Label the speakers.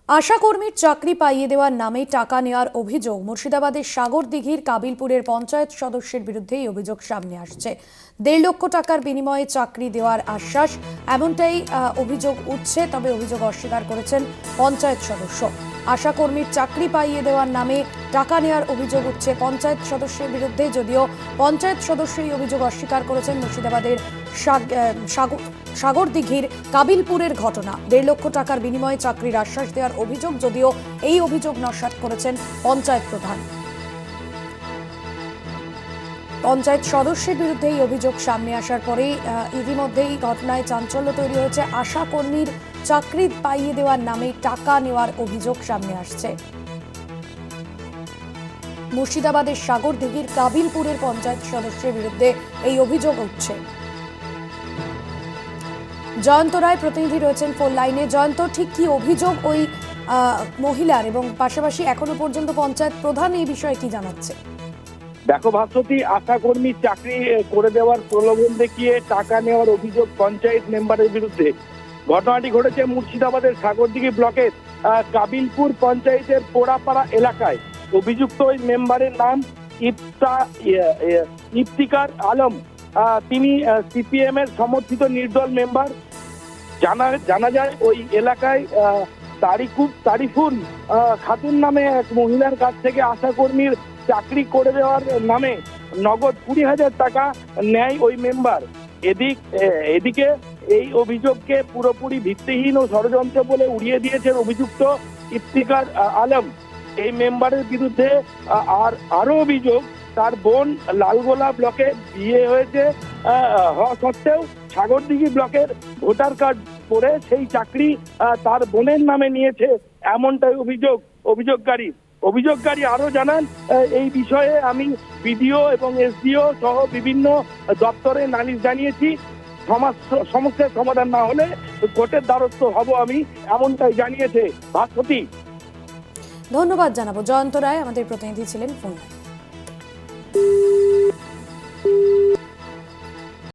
Speaker 1: আশাকর্মীর চাকরি পাইয়ে দেওয়ার নামে টাকা নেওয়ার অভিযোগ মুর্শিদাবাদের সাগরদিঘির কাবিলপুরের পঞ্চায়েত সদস্যের বিরুদ্ধে এই অভিযোগ সামনে আসছে। 1.5 লক্ষ টাকার বিনিময়ে চাকরি দেওয়ার আশ্বাস, এমনটাই অভিযোগ উঠছে। তবে অভিযোগ অস্বীকার করেছেন পঞ্চায়েত সদস্য। আশাকর্মীর চাকরি পাইয়ে দেওয়ার নামে টাকা নেওয়ার অভিযোগ উঠছে পঞ্চায়েত সদস্যের বিরুদ্ধে, যদিও পঞ্চায়েত সদস্য এই অভিযোগ অস্বীকার করেছেন। মুর্শিদাবাদের সাগরদিঘির কাবিলপুরের ঘটনা, 1.5 লক্ষ টাকার বিনিময়ে চাকরির আশ্বাস দেওয়ার অভিযোগ, যদিও এই অভিযোগ নস্যাৎ করেছেন পঞ্চায়েত প্রধান। পঞ্চায়েত সদস্যের বিরুদ্ধে এই অভিযোগ সামনে আসার পরেই ইতিমধ্যেই ঘটনায় চাঞ্চল্য তৈরি হয়েছে। আশা কর্মীর চাকরি পাইয়ে দেওয়ার নামে টাকা নেওয়ার অভিযোগ সামনে আসছে। মুর্শিদাবাদের সাগরদিঘির কাবিলপুরের পঞ্চায়েত সদস্যের বিরুদ্ধে এই অভিযোগ উঠছে। জয়ন্ত রায় প্রতিনিধি রয়েছেন ফোন লাইনে। জয়ন্ত, ঠিক কি অভিযোগ ওই মহিলার, এবং পাশাপাশি এখনো পর্যন্ত পঞ্চায়েত প্রধান এই বিষয়ে কি জানাচ্ছে?
Speaker 2: দেখো ভাস্বতী, আশাকর্মী চাকরি করে দেওয়ার প্রলোভন দেখিয়ে টাকা নেওয়ার অভিযোগ পঞ্চায়েত মেম্বারের বিরুদ্ধে। ঘটনাটি ঘটেছে মুর্শিদাবাদের সাগরদিঘি ব্লকের কাবিলপুর পঞ্চায়েতের পোড়াপাড়া এলাকায়। অভিযুক্ত ওই মেম্বারের নাম ইফতিকার আলম। তিনি সিপিএম এর সমর্থিত নির্দল মেম্বার। জানা যায় ওই এলাকায় তারিফুল খাতুন নামে এক মহিলার কাছ থেকে আশাকর্মীর চাকরি করে দেওয়ার নামে নগদ 20,000 টাকা নেয় ওই মেম্বার। এদিকে এই অভিযোগকে পুরোপুরি ভিত্তিহীন ও ষড়যন্ত্র বলে উড়িয়ে দিয়েছেন অভিযুক্ত ইফতিকার আলম। এই মেম্বারের বিরুদ্ধে আরো অভিযোগ, তার বোন লালগোলা ব্লকে বিয়ে হয়েছে হওয়া সত্ত্বেও সাগরদিঘি ব্লকের ভোটার কার্ড করে সেই চাকরি তার বোনের নামে নিয়েছে, এমনটাই অভিযোগকারী আরো জানান, এই বিষয়ে আমি বিডিও এবং এসডিও সহ বিভিন্ন দপ্তরে নালিশ জানিয়েছি। সমস্যার সমাধান না হলে কোর্টের দ্বারস্থ হব আমি, এমনটাই জানিয়েছে ভাস্বতী।
Speaker 1: ধন্যবাদ জানাবো। জয়ন্ত রায় আমাদের প্রতিনিধি ছিলেন ফোন।